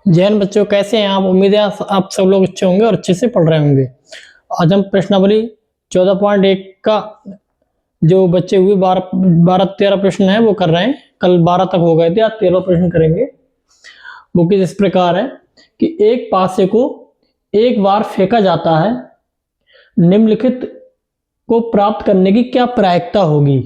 जैन बच्चों, कैसे हैं आप? उम्मीद है आप सब लोग अच्छे होंगे और अच्छे से पढ़ रहे होंगे। आज हम प्रश्नावली 14.1 का जो बच्चे हुए 12-13 प्रश्न है वो कर रहे हैं। कल 12 तक हो गए थे, आज 13 प्रश्न करेंगे। वो कुछ इस प्रकार है कि एक पासे को एक बार फेंका जाता है, निम्नलिखित को प्राप्त करने की क्या प्रायिकता होगी?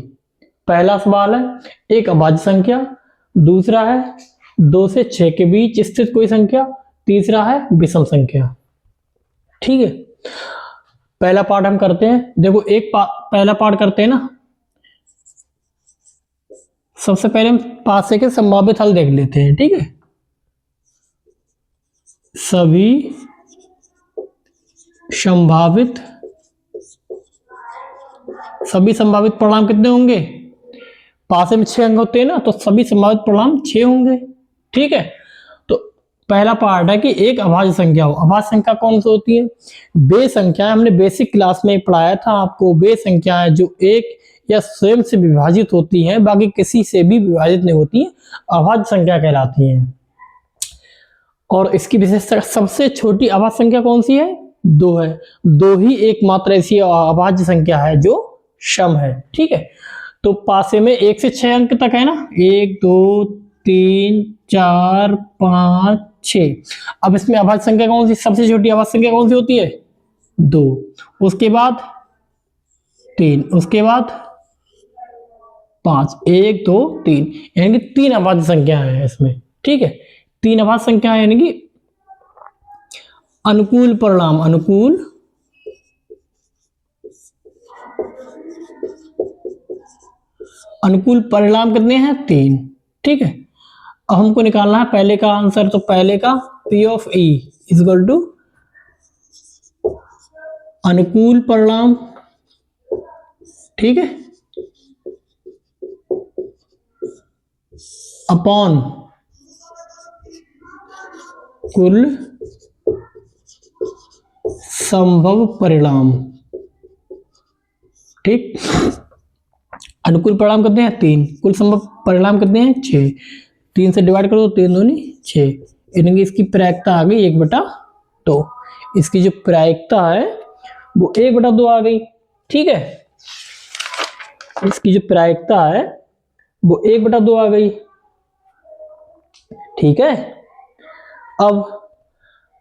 पहला सवाल है एक अभाज्य संख्या, दूसरा है 2 से 6 के बीच स्थित कोई संख्या, तीसरा है विषम संख्या। ठीक है, पहला पार्ट हम करते हैं। देखो पहला पार्ट करते हैं ना। सबसे पहले हम पासे के संभावित हल देख लेते हैं। ठीक है, सभी संभावित परिणाम कितने होंगे? पासे में 6 अंक होते हैं ना, तो सभी संभावित परिणाम 6 होंगे। ठीक है, तो पहला पार्ट है कि एक अभाज्य संख्या हो। अभाज्य संख्या कौन सी होती है? वे संख्याएं, हमने बेसिक क्लास में पढ़ाया था आपको, वे संख्याएं जो एक या स्वयं से विभाजित होती हैं, बाकी किसी से भी विभाजित नहीं होती हैं, अभाज्य संख्या कहलाती हैं। और इसकी विशेषता, सबसे छोटी अभाज्य संख्या कौन सी है? 2 है। 2 ही एकमात्र ऐसी अभाज्य संख्या है जो सम है। ठीक है, तो पासे में 1 से 6 अंक तक है ना, 1 2 3 4 5 6। अब इसमें अभाज्य संख्या कौन सी, सबसे छोटी अभाज्य संख्या कौन सी होती है? 2। उसके बाद 3, उसके बाद 5, 1 2 3, यानी कि 3 अभाज्य संख्या है इसमें। ठीक है, 3 अभाज्य संख्या यानी कि अनुकूल परिणाम, अनुकूल परिणाम कितने हैं? 3। ठीक है, अब हमको निकालना है पहले का आंसर। तो पहले का P of E equal to अनुकूल परिणाम, ठीक है, अपॉन कुल संभव परिणाम। ठीक, अनुकूल परिणाम कितने हैं? 3। कुल संभव परिणाम कितने हैं? 6। 3 से डिवाइड करो तो 3 दूनी 6, यानी कि इसकी प्रायिकता आ गई 1/2। इसकी जो प्रायिकता है वो 1/2 आ गई। ठीक है, इसकी जो प्रायिकता है वो 1/2 आ गई। ठीक है, अब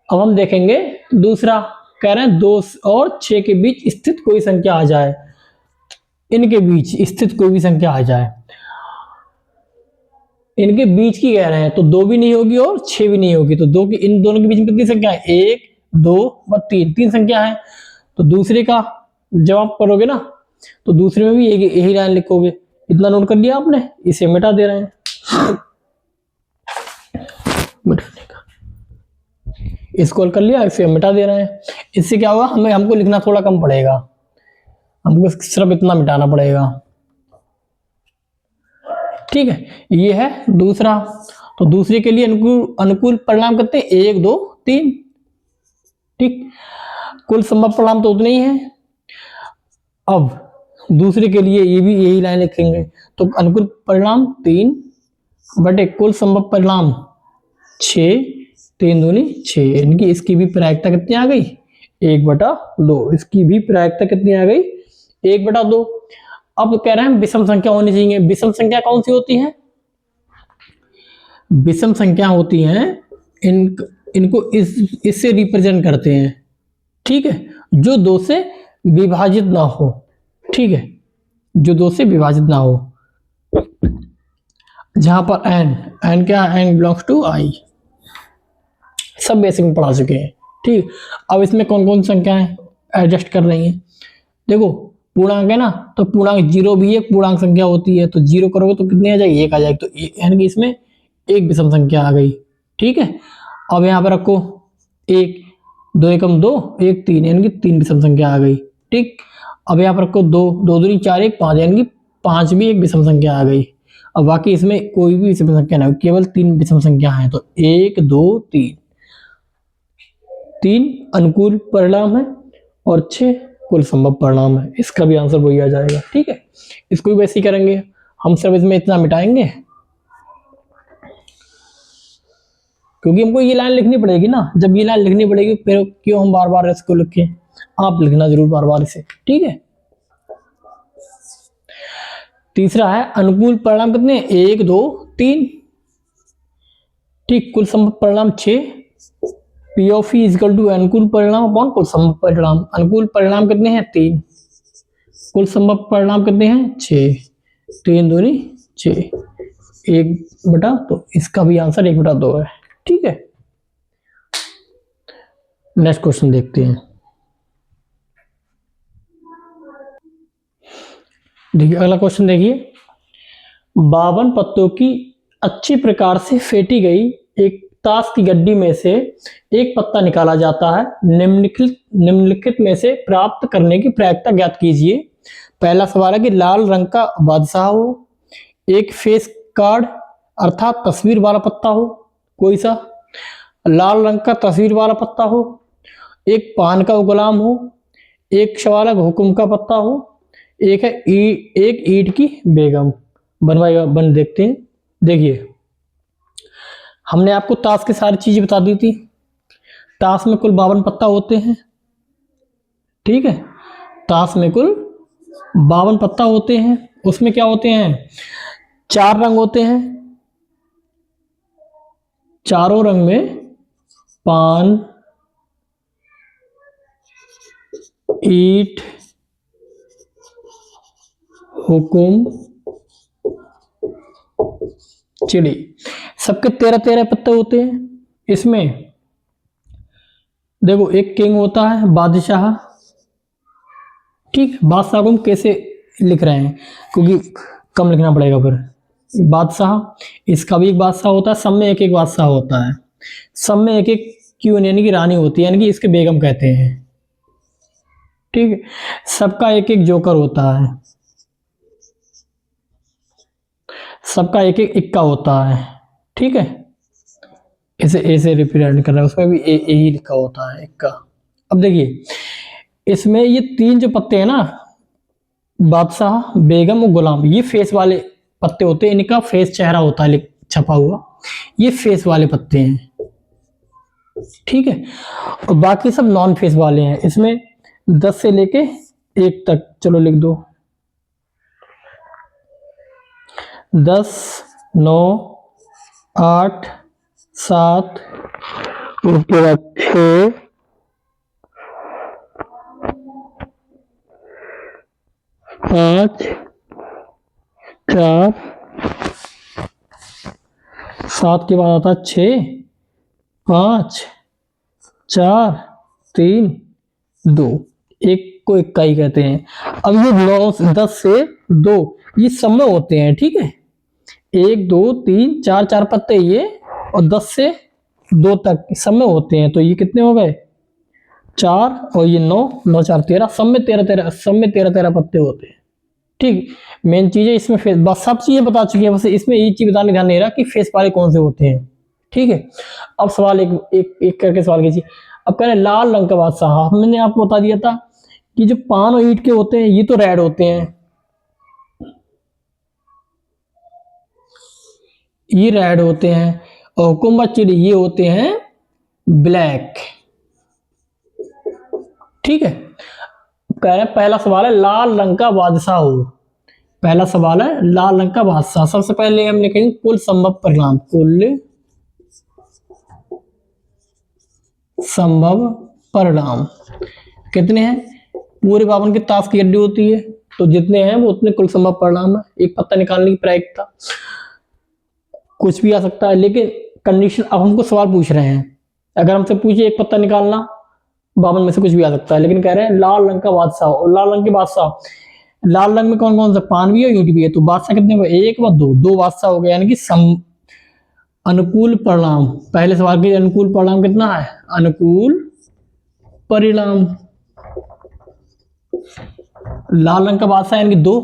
हम देखेंगे दूसरा। कह रहे हैं 2 और 6 के बीच स्थित कोई संख्या आ जाए, इनके बीच स्थित कोई भी संख्या आ जाए, इनके बीच की कह रहे हैं, तो 2 भी नहीं होगी और 6 भी नहीं होगी। तो इन दोनों के बीच में कितनी संख्या है? 1 2 व 3, 3 संख्या है। तो दूसरे का जब आप करोगे ना, तो दूसरे में भी यही लाइन लिखोगे। इतना नोट कर लिया आपने, इसे मिटा दे रहे हैं। मिटाने का इसको कर लिया, इसे मिटा दे रहे हैं। इससे क्या होगा, हमको लिखना थोड़ा कम पड़ेगा, हमको सिर्फ इतना मिटाना पड़ेगा। ठीक है, ये है दूसरा। तो दूसरे के लिए अनुकूल परिणाम करते हैं 1 2 3। ठीक, कुल संभव परिणाम तो उतने ही है। अब दूसरे के लिए ये भी यही लाइन लिखेंगे। तो अनुकूल परिणाम 3 बटे कुल संभव परिणाम 6, 3 दूनी 6, इनकी इसकी भी प्रायिकता कितनी आ गई? 1/2। इसकी भी प्रायिकता कितनी आ गई? 1/2। अब कह रहे हैं विषम संख्या होनी चाहिए। विषम संख्या कौन सी होती है? विषम संख्या होती हैं, इनको इससे रिप्रेजेंट करते हैं। ठीक है, जो 2 से विभाजित ना हो। ठीक है, जो 2 से विभाजित ना हो, जहां पर n क्या है? n belongs to I। सब बेसिक में पढ़ा चुके हैं। ठीक, अब इसमें कौन कौन संख्याएं एडजस्ट कर रही हैं? देखो, पूर्णांक है ना, तो पूर्णांक 0 भी एक पूर्णांक संख्या होती है। तो 0 करोगे तो कितनी आ जाएगी? 1 आ जाएगी। तो यानी कि इसमें एक विषम संख्या आ गई। ठीक है, अब यहाँ पर रखो 1 2 एकम 2 1 3, यानी कि 3 विषम संख्या आ गई। ठीक, अब यहाँ पर रखो 2 2 दूनी 4 1 5, यानी कि 5 भी एक विषम संख्या आ गई। अब बाकी इसमें कोई भी विषम संख्या नहीं, केवल 3 विषम संख्या है। तो 1 2 3 अनुकूल परिणाम है और 6 कुल संभव परिणाम है। इसका भी आंसर वही आ जाएगा। ठीक है, इसको भी वैसे ही करेंगे हम। सब इसमें इतना मिटाएंगे, क्योंकि हमको ये लाइन लिखनी पड़ेगी ना, जब ये लाइन लिखनी पड़ेगी फिर क्यों हम बार बार इसको लिखें, आप लिखना जरूर बार बार इसे, ठीक है। तीसरा है अनुकूल परिणाम कितने, 1 2 3, ठीक, कुल संभव परिणाम 6। P of E equal to अनुकूल परिणाम अपॉन कुल संभव परिणाम। अनुकूल परिणाम कितने हैं, 3, कुल संभव परिणाम कितने हैं, 6, 3 दूनी 6, 1/2, तो इसका भी आंसर 1/2 है, ठीक है। नेक्स्ट क्वेश्चन देखते हैं। देखिए अगला क्वेश्चन देखिए, 52 पत्तों की अच्छी प्रकार से फेंटी गई एक ताश की गड्डी में से एक पत्ता निकाला जाता है, निम्नलिखित में से प्राप्त करने की प्रायिकता ज्ञात कीजिए। पहला सवाल है कि लाल रंग का बादशाह हो, एक फेस कार्ड अर्थात तस्वीर वाला पत्ता हो, कोई सा लाल रंग का तस्वीर वाला पत्ता हो, एक पान का गुलाम हो, एक सवाल है हुक्म का पत्ता हो, एक है एक ईंट की बेगम। बनवाएगा बन देखते हैं। देखिए हमने आपको ताश की सारी चीजें बता दी थी। ताश में कुल 52 पत्ता होते हैं, ठीक है। ताश में कुल 52 पत्ता होते हैं, उसमें क्या होते हैं, 4 रंग होते हैं, चारों रंग में पान, ईंट, हुकुम, चिड़ी, सबके 13-13 पत्ते होते हैं। इसमें देखो एक किंग होता है, बादशाह, ठीक। बादशाह को हम कैसे लिख रहे हैं, क्योंकि कम लिखना पड़ेगा फिर। बादशाह, इसका भी एक बादशाह होता है, सब में एक एक बादशाह होता है, सब में एक एक क्वीन यानी कि रानी होती है, यानी कि इसके बेगम कहते हैं, ठीक है। सबका एक एक जोकर होता है, सबका एक एक इक्का होता है, ठीक है। इसे ए से रिप्रेजेंट कर रहा है, उसमें भी ए ही लिखा होता है, इक्का। अब देखिए इसमें ये 3 जो पत्ते हैं ना, बादशाह, बेगम और गुलाम, ये फेस वाले पत्ते होते हैं, इनका फेस चेहरा होता है छपा हुआ, ये फेस वाले पत्ते हैं, ठीक है। और बाकी सब नॉन फेस वाले हैं। इसमें 10 से लेके 1 तक, चलो लिख दो, 10 9 8 7, उसके बाद 6 5 4, 7 के बाद आता है 6 5 4 3 2, एक को इक्का ही कहते हैं। अब ये 9 10 से 2 ये सब में होते हैं, ठीक है। 1 2 3 4 4 पत्ते ये, और 10 से 2 तक सब में होते हैं, तो ये कितने हो गए, 4, और ये 9 9 4 13, सब में 13 सब में 13 पत्ते होते हैं, ठीक। मेन चीज है इसमें फेस, बस सब चीजें बता चुकी है, बस इसमें एक चीज बताने ध्यान नहीं रहा कि फेस वाले कौन से होते हैं, ठीक है। अब सवाल एक करके सवाल कीजिए। अब कह रहे हैं लाल रंग का बादशाह, हमने आपको बता दिया था कि जो पान और ईंट के होते हैं ये तो रेड होते हैं, ये रेड होते हैं, और हुकुम चिड़ी ये होते हैं ब्लैक, ठीक है। कह रहे हैं पहला सवाल है लाल रंग का बादशाह हो, पहला सवाल है लाल रंग का बादशाह। सबसे पहले हम लिखेंगे कुल संभव परिणाम, कुल संभव परिणाम कितने हैं, पूरे 52 की ताश की गड्डी होती है, तो जितने हैं वो उतने कुल संभव परिणाम है। एक पत्ता निकालने की प्रायिकता, कुछ भी आ सकता है, लेकिन कंडीशन, अब हमको सवाल पूछ रहे हैं, अगर हमसे पूछे एक पत्ता निकालना, 52 में से कुछ भी आ सकता है, लेकिन कह रहे हैं लाल रंग का बादशाह, और लाल रंग के बादशाह, लाल रंग में कौन कौन सा, पान भी है ईंट भी है, तो बादशाह कितने हुए, 1 व 2, 2 बादशाह हो गए, यानी कि अनुकूल परिणाम। पहले सवाल के अनुकूल परिणाम कितना है, अनुकूल परिणाम, लाल रंग का बादशाह यानी कि 2,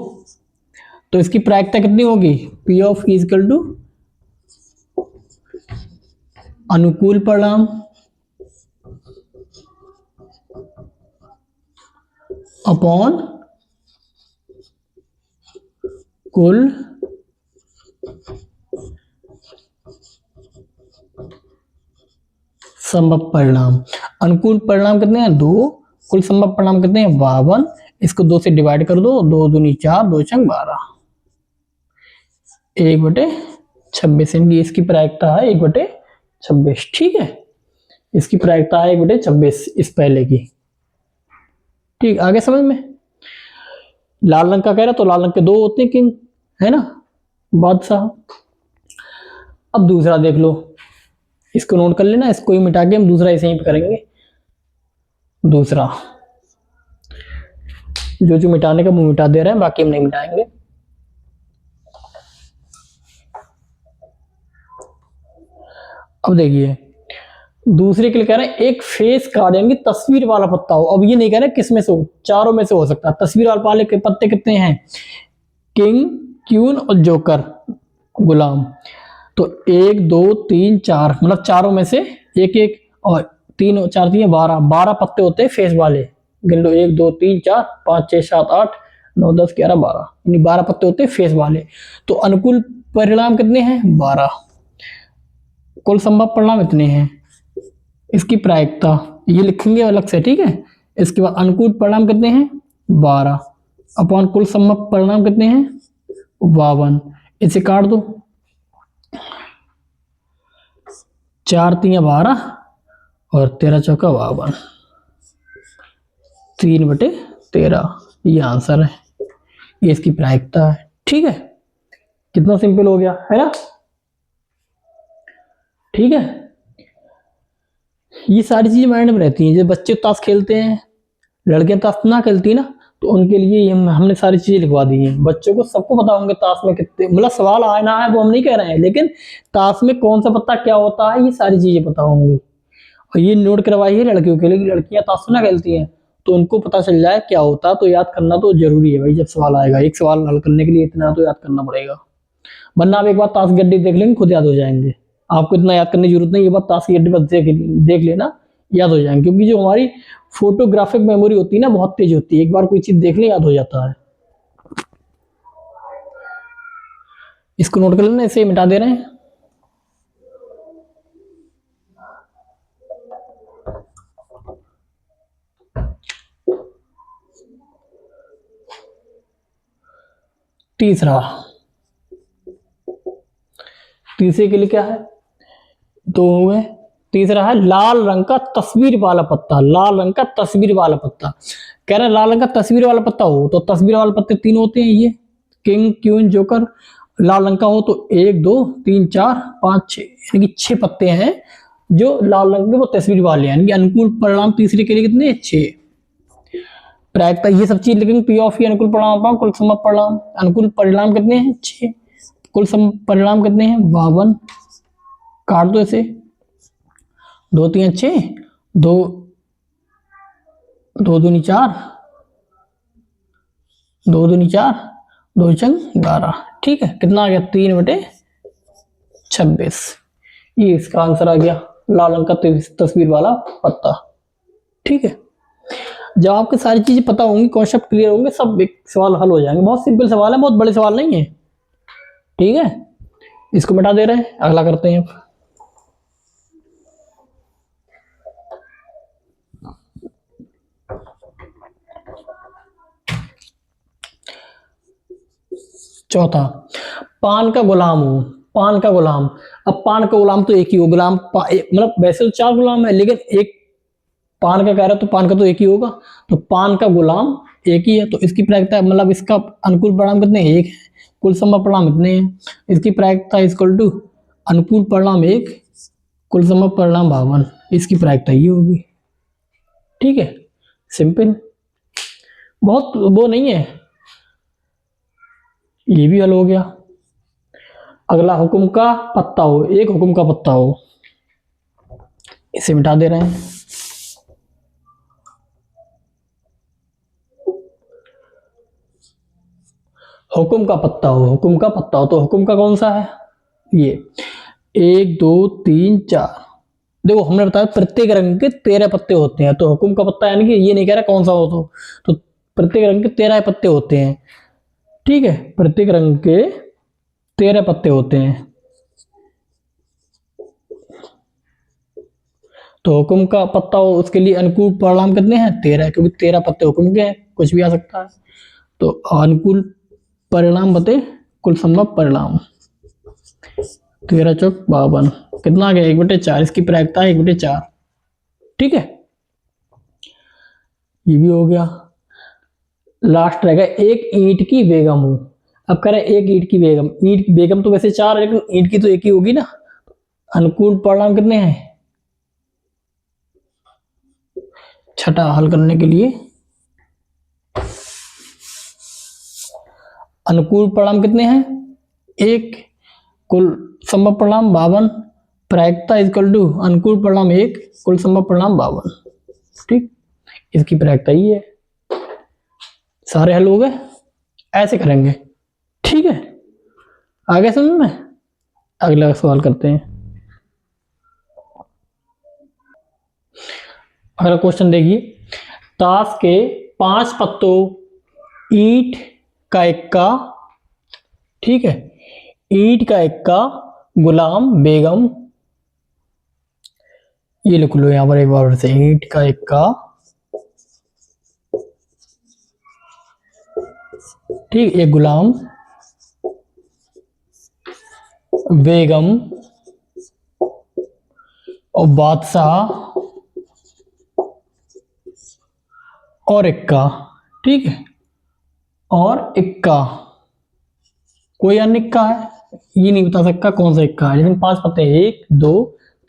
तो इसकी प्रायिकता कितनी होगी, पी ऑफ इजकल टू अनुकूल परिणाम अपॉन कुल संभव परिणाम। अनुकूल परिणाम कितने हैं? 2। कुल संभव परिणाम कितने हैं? 52। इसको 2 से डिवाइड कर दो, 2 दूनी 4, 2 छंग 12, 1/26। इनकी इसकी प्रायिकता है 1/26। ठीक है, इसकी प्रायिकता है 1/26 इस पहले की। ठीक, आगे समझ में? लाल रंग का कह रहा तो लाल रंग के 2 होते हैं किंग, है ना, बादशाह। अब दूसरा देख लो, इसको नोट कर लेना, इसको ही मिटा के हम दूसरा ऐसे ही करेंगे। दूसरा जो मिटाने का वो मिटा दे रहे हैं, बाकी हम नहीं मिटाएंगे। अब देखिए, दूसरे के लिए कह रहे हैं एक फेस कार्ड यानी तस्वीर वाला पत्ता हो। अब ये नहीं कह रहे किस में से हो, चारों में से हो सकता है। तस्वीर वाले के पत्ते कितने हैं? किंग, क्वीन और जोकर, गुलाम। तो 1 2 3 4, मतलब चारों में से एक एक, और 3 और 4 3 12, 12 पत्ते होते हैं फेस वाले। गिन लो, 1 2 3 4 5 6 7 8 9 10 11 12, यानी 12 पत्ते होते हैं फेस वाले। तो अनुकूल परिणाम कितने हैं? 12। कुल संभव परिणाम इतने हैं। इसकी प्रायिकता ये लिखेंगे अलग से, ठीक है। इसके बाद अनुकूल परिणाम कितने हैं? 12 अपॉन कुल संभव परिणाम कितने हैं? 52। इसे काट दो, 4 3 12 और 13 चौका 52, 3/13। ये आंसर है, ये इसकी प्रायिकता है। ठीक है, कितना सिंपल हो गया, है ना? ठीक है, ये सारी चीजें माइंड में रहती हैं। जब बच्चे ताश खेलते हैं, लड़कियां ताश ना खेलती ना, तो उनके लिए हमने सारी चीजें लिखवा दी हैं। बच्चों को सबको पता होंगे ताश में कितने, मतलब सवाल आना है वो हम नहीं कह रहे हैं, लेकिन ताश में कौन सा पत्ता क्या होता है ये सारी चीजें पता होंगी। और ये नोट करवाई है लड़कियों के लिए, लड़कियां ताश ना खेलती हैं तो उनको पता चल जाए क्या होता है। तो याद करना तो जरूरी है भाई, जब सवाल आएगा एक सवाल हल करने के लिए इतना तो याद करना पड़ेगा, वरना आप एक बार ताश की गड्डी देख लेंगे खुद याद हो जाएंगे। आपको इतना याद करने की जरूरत नहीं, ये बात ताश की गड्डी बस देख लेना, याद हो जाएंगे। क्योंकि जो हमारी फोटोग्राफिक मेमोरी होती है ना, बहुत तेज होती है, एक बार कोई चीज देख ले याद हो जाता है। इसको नोट कर लेना, इसे मिटा दे रहे हैं। तीसरे के लिए क्या है? 2 हो गए। तीसरा है लाल रंग का तस्वीर वाला पत्ता। लाल रंग का तस्वीर वाला पत्ता कह रहा है, लाल रंग का तस्वीर वाला पत्ता हो तो तस्वीर वाले पत्ते 3 होते हैं, ये किंग, क्वीन, जोकर। लाल रंग का हो तो 1 2 3 4 5 6, यानी कि 6 पत्ते हैं जो लाल रंग के वो तस्वीर वाले हैं। यानी कि अनुकूल परिणाम तीसरे के लिए कितने? 6। प्रायिकता ये सब चीज लिखेंगे, पी ऑफ ई अनुकूल परिणाम, कुल संभव परिणाम। अनुकूल परिणाम कितने हैं? 6। कुल परिणाम कितने हैं? 52। काट दो इसे, 2 3 6, 2 2 दूनी 4, 2 दूनी 4, 2 छंग 12। ठीक है, कितना आ गया? 3/26। ये इसका आंसर आ गया, लाल रंग का तस्वीर वाला पत्ता। ठीक है, जब आपको सारी चीजें पता होंगी, कॉन्सेप्ट क्लियर होंगे, सब एक सवाल हल हो जाएंगे। बहुत सिंपल सवाल है, बहुत बड़े सवाल नहीं है। ठीक है, इसको मिटा दे रहे हैं, अगला करते हैं। चौथा, पान का गुलाम हूं। पान का गुलाम, अब पान का गुलाम तो एक ही हो, गुलाम मतलब वैसे तो 4 गुलाम है, लेकिन एक पान का कह रहा है तो पान का तो एक ही होगा। तो पान का गुलाम एक ही है, तो इसकी प्रायिकता मतलब इसका अनुकूल परिणाम कितने? 1 है। कुल संभव परिणाम इतने हैं। इसकी प्रायिकता इक्वल टू अनुकूल परिणाम 1, कुल संभव परिणाम 52। इसकी प्रायिकता ये होगी। ठीक है, सिंपल, बहुत वो नहीं है, ये भी हल हो गया। अगला, हुक्म का पत्ता हो, एक हुक्म का पत्ता हो, इसे मिटा दे रहे हैं। हुक्म का पत्ता हो, हुक्म का पत्ता हो, तो हुक्म का कौन सा है? ये 1 2 3 4। देखो हमने बताया प्रत्येक रंग के 13 पत्ते होते हैं, तो हुक्म का पत्ता यानी कि ये नहीं कह रहा कौन सा हो, तो प्रत्येक रंग के 13 पत्ते होते हैं। ठीक है, प्रत्येक रंग के 13 पत्ते होते हैं। तो हुक्म का पत्ता हो उसके लिए अनुकूल परिणाम कितने हैं? 13, क्योंकि 13 पत्ते हुक्म के हैं, कुछ भी आ सकता है। तो अनुकूल परिणाम बते कुल संभव परिणाम, 13 चौक 52, कितना आ गया? 1/4। इसकी प्रायिकता है 1/4। ठीक है, ये भी हो गया। लास्ट रहेगा एक ईंट की बेगम हो। अब कह रहे हैं एक ईंट की बेगम, ईंट की बेगम तो वैसे 4 है, लेकिन ईंट की तो एक ही होगी ना। अनुकूल परिणाम कितने हैं? छठा हल करने के लिए अनुकूल परिणाम कितने हैं? एक, कुल संभव परिणाम 52, प्रायिकता इक्वल टू अनुकूल परिणाम 1, कुल संभव परिणाम 52। ठीक, इसकी प्रायिकता ही है। सारे हल हो गए, ऐसे करेंगे। ठीक है, आगे समझ में। अगला सवाल करते हैं। अगला क्वेश्चन देखिए, ताश के 5 पत्तों ईंट का इक्का, ठीक है, ईंट का इक्का, गुलाम, बेगम, ये लिख लो यहां पर एक बार से, ईंट का इक्का, ठीक, एक गुलाम, बेगम और बादशाह और इक्का, ठीक है, और इक्का, कोई अन्य इक्का है, ये नहीं बता सकता कौन सा इक्का है, लेकिन 5 पत्ते हैं, 1 2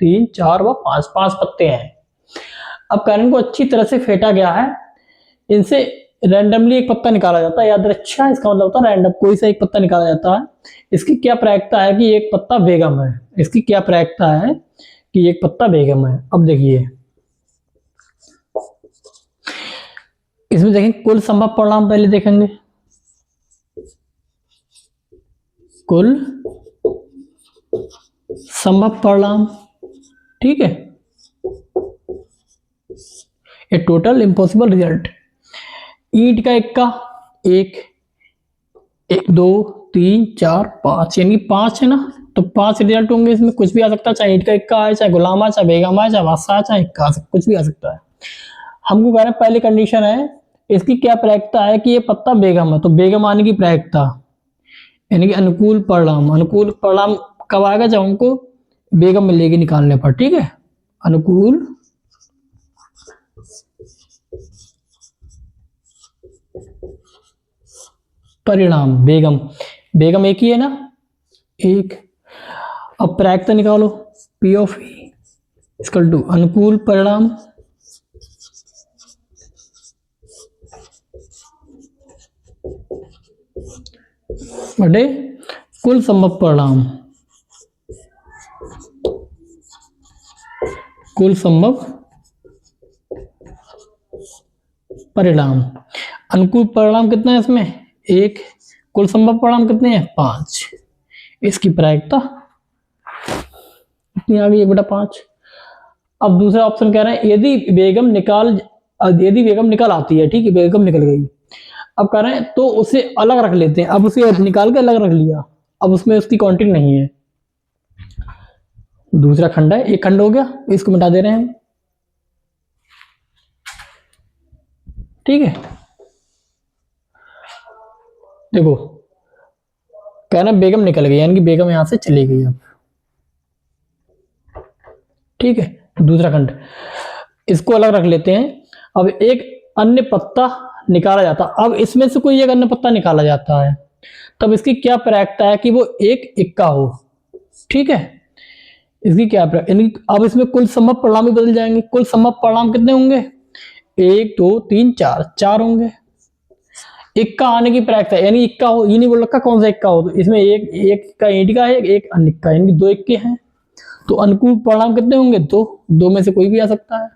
3 4 व 5 पत्ते हैं। अब कारण को अच्छी तरह से फेंटा गया है, इनसे रैंडमली एक पत्ता निकाला जाता है, याद रखिए, इसका मतलब होता है रैंडम, कोई सा एक पत्ता निकाला जाता है। इसकी क्या प्रायिकता है कि एक पत्ता बेगम है, इसकी क्या प्रायिकता है कि एक पत्ता बेगम है। अब देखिए इसमें देखें कुल संभव परिणाम पहले देखेंगे, कुल संभव परिणाम, ठीक है, ए टोटल इम्पॉसिबल रिजल्ट। ईंट का इक्का 1 1 2 3 4 5, यानी 5 है ना, तो 5 रिजल्ट होंगे, इसमें कुछ भी आ सकता है, चाहे ईंट का इक्का आए, चाहे गुलाम आए, चाहे बेगम आए, चाहे बादशाह आए, चाहे इक्का, कुछ भी आ सकता है। हमको कह रहे हैं पहली कंडीशन है इसकी क्या प्रायिकता है कि ये पत्ता बेगम है, तो बेगम आने की प्रायिकता, यानी कि अनुकूल परिणाम, अनुकूल परिणाम कब आएगा? जब हमको बेगम मिलेगी निकालने पर, ठीक है, अनुकूल परिणाम, बेगम, बेगम एक ही है ना, एक। अब प्रायिकता निकालो, पी ऑफ इक्वल टू अनुकूल परिणाम बटे कुल संभव परिणाम, कुल संभव परिणाम। अनुकूल परिणाम कितना है इसमें? 1, कुल संभव परिणाम कितने हैं? 5, इसकी प्रायिकता कितनी आ गई? 1/5। अब दूसरा ऑप्शन कह रहे हैं यदि बेगम निकल आती है, ठीक है, बेगम निकल गई, अब कह रहे हैं तो उसे अलग रख लेते हैं। अब उसे निकाल के अलग रख लिया, अब उसमें उसकी काउंटिंग नहीं है। दूसरा खंड है, एक खंड हो गया, इसको मिटा दे रहे हैं, ठीक है। देखो कहना बेगम निकल गई, यानी कि बेगम यहां से चली गई। अब ठीक है, दूसरा खंड, इसको अलग रख लेते हैं। अब एक अन्य पत्ता निकाला जाता, अब इसमें से कोई एक अन्य पत्ता निकाला जाता है, तब इसकी क्या प्रायिकता है कि वो एक इक्का हो, ठीक है, इसकी क्या प्रायिकता। अब इसमें कुल संभव परिणाम भी बदल जाएंगे। कुल संभव परिणाम कितने होंगे? 1 2 3 4 होंगे। इक्का आने की प्रायिकता, यानी इक्का हो, ये नहीं बोल रखा कौन सा इक्का हो, तो इसमें एक का ईंट का है, एक अन्य का, यानी 2 इक्के हैं, तो अनुकूल परिणाम कितने होंगे? 2 में से कोई भी आ सकता है,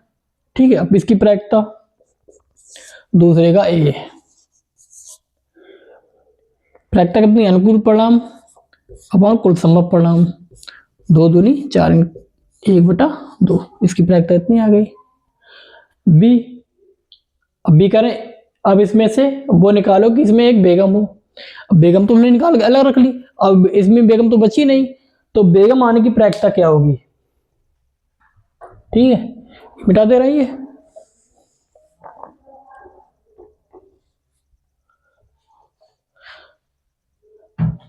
ठीक है। अब इसकी प्रायिकता, दूसरे का ए, प्रायिकता कितनी? अनुकूल परिणाम अपॉन कुल संभव परिणाम, 2 दूनी 4, 1/2, इसकी प्रायिकता इतनी आ गई। बी, अब बी करें, अब इसमें से वो निकालो कि इसमें एक बेगम हो। अब बेगम तो हमने निकाल के अलग रख ली, अब इसमें बेगम तो बची नहीं, तो बेगम आने की प्रायिकता क्या होगी, ठीक है, मिटा दे रही है।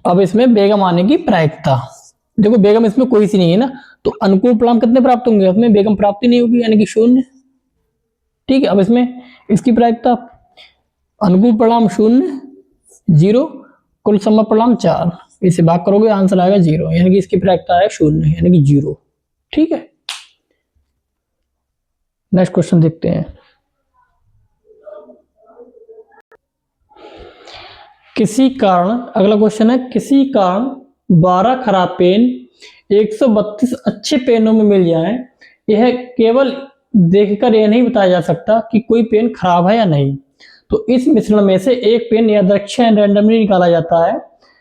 अब इसमें बेगम आने की प्रायिकता, देखो बेगम इसमें कोई सी नहीं है ना, तो अनुकूल परिणाम कितने प्राप्त होंगे, इसमें बेगम प्राप्ति नहीं होगी यानी कि 0। ठीक है, अब इसमें इसकी प्रायिकता, अनुकूल परिणाम 0, 0, कुल संभव परिणाम 4, इसे भाग करोगे आंसर आएगा 0, यानी कि इसकी प्रायिकता है 0 यानी कि 0। ठीक है, नेक्स्ट क्वेश्चन देखते हैं। किसी कारण, अगला क्वेश्चन है, किसी कारण 12 खराब पेन 132 अच्छे पेनों में मिल जाएं, यह केवल देखकर यह नहीं बताया जा सकता कि कोई पेन खराब है या नहीं। तो इस मिश्रण में से एक पेन यादृच्छिक रैंडमली निकाला जाता है,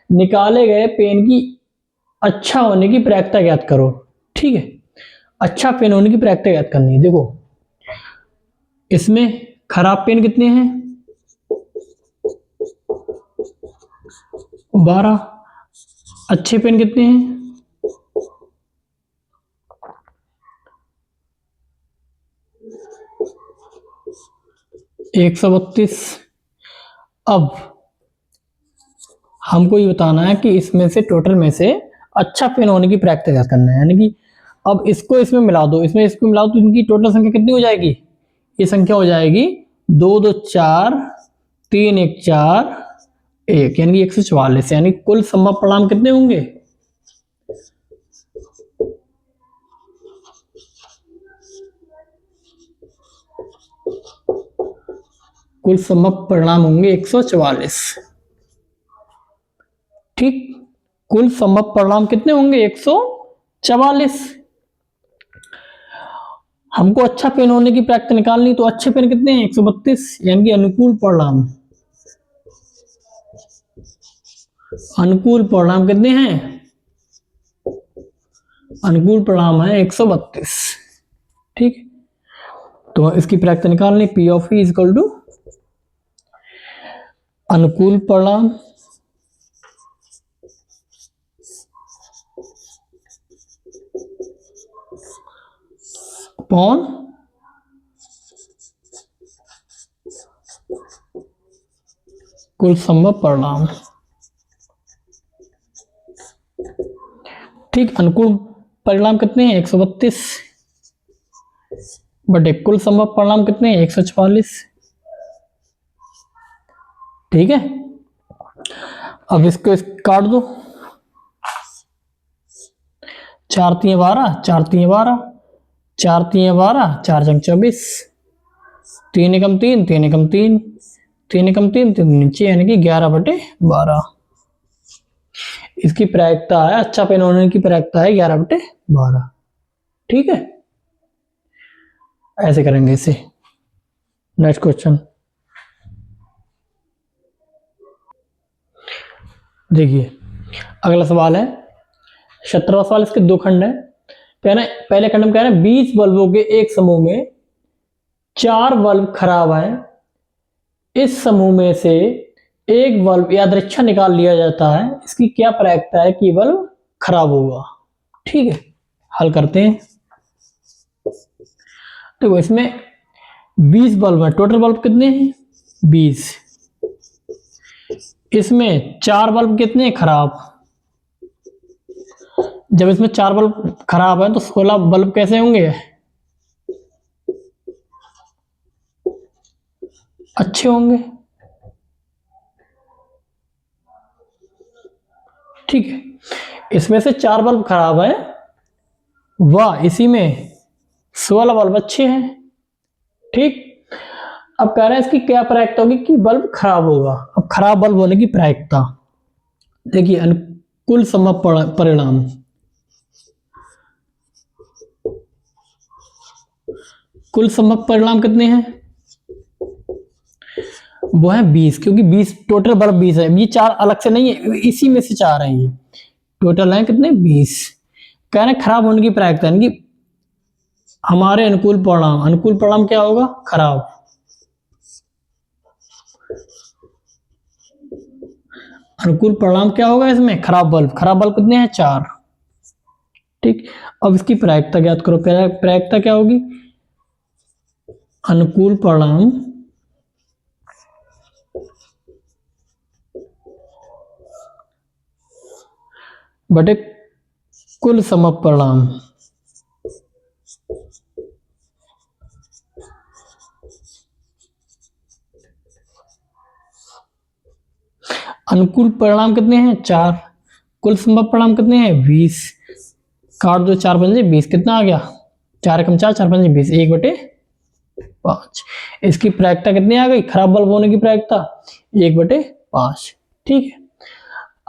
निकाले गए पेन की अच्छा होने की प्रायिकता ज्ञात करो। ठीक है, अच्छा पेन होने की प्रायिकता ज्ञात करनी है। देखो इसमें खराब पेन कितने हैं, 12, अच्छे पेन कितने हैं, 132। अब हमको ये बताना है कि इसमें से टोटल में से अच्छा पेन होने की प्रायिकता ज्ञात करना है, यानी कि अब इसको इसमें मिला दो, इसमें इसको मिला दो, तो इनकी टोटल संख्या कितनी हो जाएगी, ये संख्या हो जाएगी 2 2 4, 3 1 4 1, यानी 144, यानी कुल संभव परिणाम कितने होंगे, कुल संभव परिणाम होंगे 144। ठीक, कुल संभव परिणाम कितने होंगे, 144। हमको अच्छा पेन होने की प्रायिकता निकालनी, तो अच्छे पेन कितने हैं, 132, यानी कि अनुकूल परिणाम, अनुकूल परिणाम कितने हैं, अनुकूल परिणाम है 132। ठीक, तो इसकी प्रायिकता निकालनी, P of E equal to अनुकूल परिणाम अपॉन कुल संभव परिणाम। ठीक, अनुकूल परिणाम कितने हैं, 132, बटे कुल संभव परिणाम कितने हैं, 144। ठीक है, अब इसको काट दो, 4 3 12, 4 3 12, 4 3 12, 4 जंग 24, 3 एकम 3, 3 एकम 3, 3 एकम 3, 3 नीचे, यानी कि 11 बटे 12। इसकी प्रायिकता है, अच्छा पेन होने की प्रायिकता है 11 बटे 12। ठीक है, ऐसे करेंगे इसे। नेक्स्ट क्वेश्चन देखिए, अगला सवाल है 17वां सवाल, इसके दो खंड है। पहले खंड में कह रहे हैं 20 बल्बों के एक समूह में 4 बल्ब खराब है, इस समूह में से एक बल्ब यादृच्छिक निकाल लिया जाता है, इसकी क्या प्रायिकता है कि बल्ब खराब होगा। ठीक है, हल करते हैं। देखो इसमें 20 बल्ब है, टोटल बल्ब कितने हैं, 20, इसमें 4 बल्ब कितने हैं खराब, जब इसमें 4 बल्ब खराब है तो 16 बल्ब कैसे होंगे, अच्छे होंगे। ठीक है, इसमें से 4 बल्ब खराब है, वाह, इसी में 16 बल्ब अच्छे हैं। ठीक, अब कह रहे हैं इसकी क्या प्रायिकता होगी कि बल्ब खराब होगा। अब खराब बल्ब होने की प्रायिकता देखिए, अनुकूल संभव परिणाम, कुल संभव परिणाम कितने हैं, वो है 20, क्योंकि 20 टोटल बल्ब 20 है, ये 4 अलग से नहीं है, इसी में से 4 हैं, ये टोटल है कितने, 20। कह रहे हैं खराब होने की प्रायिकता, यानी कि हमारे अनुकूल परिणाम, अनुकूल परिणाम क्या होगा, खराब, अनुकूल परिणाम क्या होगा इसमें, खराब बल्ब, खराब बल्ब कितने हैं, 4। ठीक, अब इसकी प्रायिकता ज्ञात करो, प्रायिकता क्या होगी, अनुकूल परिणाम बटे कुल समग्र परिणाम। अनुकूल परिणाम कितने हैं? 4। कुल संभव परिणाम कितने हैं? 20। काट दो, 4 पंजे 20, कितना आ गया? 4 एकम 4, 4 पंजे 20, 1/5। इसकी प्रायिकता कितनी आ गई? खराब बल्ब होने की प्रायिकता 1/5। ठीक है।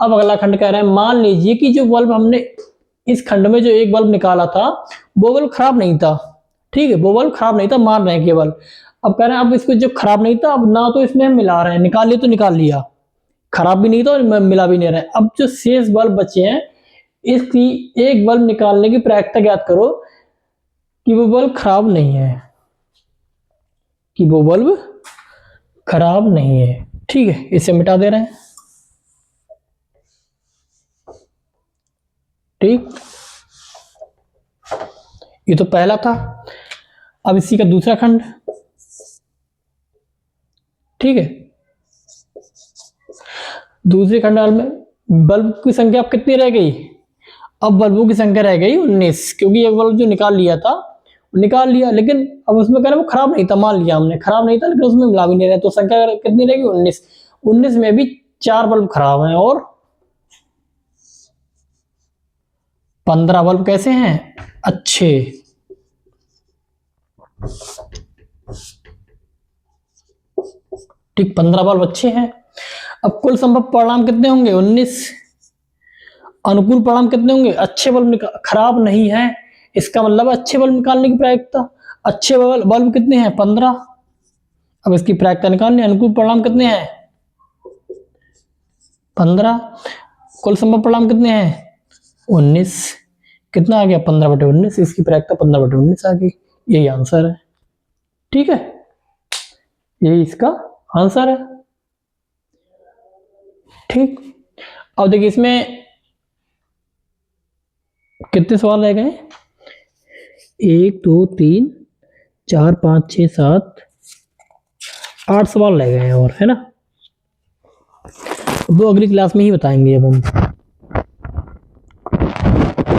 अब अगला खंड कह रहे हैं, मान लीजिए कि जो बल्ब हमने इस खंड में जो एक बल्ब निकाला था वो बल्ब खराब नहीं था। ठीक है, वो बल्ब खराब नहीं था, मान रहे हैं केवल। अब कह रहे हैं अब इसको जो खराब नहीं था, अब ना तो इसमें हम मिला रहे हैं, निकाल लिया तो निकाल लिया, खराब भी नहीं था और मिला भी नहीं रहा है। अब जो शेष बल्ब बचे हैं, इसकी एक बल्ब निकालने की प्रायिकता ज्ञात करो कि वो बल्ब खराब नहीं है, कि वो बल्ब खराब नहीं है। ठीक है, इसे मिटा दे रहे हैं। ठीक, ये तो पहला था। अब इसी का दूसरा खंड। ठीक है, दूसरे खंड में बल्ब की संख्या अब कितनी रह गई? अब बल्बों की संख्या रह गई 19, क्योंकि एक बल्ब जो निकाल लिया था निकाल लिया, लेकिन अब उसमें कह रहे वो खराब नहीं था, मान लिया हमने खराब नहीं था, लेकिन उसमें मिला भी नहीं रहा, तो संख्या कितनी रहेगी? 19। 19 में भी 4 बल्ब खराब हैं और 15 बल्ब कैसे हैं? अच्छे। ठीक, 15 बल्ब अच्छे हैं। अब कुल संभव परिणाम कितने होंगे? 19। अनुकूल परिणाम कितने होंगे? अच्छे बल्ब खराब नहीं है, इसका मतलब अच्छे बल्ब निकालने की प्रायिकता। अच्छे बल्ब कितने हैं? 15। अब इसकी प्रायिकता निकालनी, अनुकूल परिणाम कितने हैं? 15। कुल संभव परिणाम कितने हैं? 19। कितना आ गया? 15/19। इसकी प्रायिकता 15/19 आ गई। यही आंसर है। ठीक है, यही इसका आंसर है। ठीक, अब देखिए इसमें कितने सवाल रह गए? 1 2 3 4 5 6 7 8 सवाल रह गए हैं और, है ना? वो अगली क्लास में ही बताएंगे। अब हम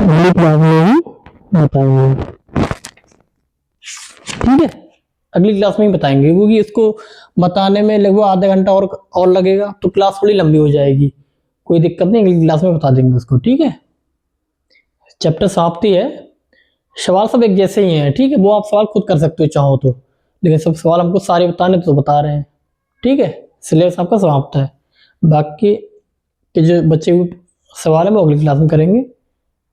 अगली क्लास में ही बताएंगे। ठीक है, अगली क्लास में ही बताएंगे, क्योंकि इसको बताने में लगभग आधा घंटा और लगेगा, तो क्लास थोड़ी लंबी हो जाएगी। कोई दिक्कत नहीं, अगली क्लास में बता देंगे उसको। ठीक है, चैप्टर समाप्ति है। सवाल सब एक जैसे ही हैं। ठीक है, वो आप सवाल खुद कर सकते हो चाहो तो, लेकिन सब सवाल हमको सारे बताने तो बता रहे हैं। ठीक है, सिलेबस आपका समाप्त है। बाकी के जो बचे हुए सवाल है वो अगली क्लास में करेंगे।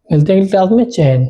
मिलते हैं अगली क्लास में। जय हिंद।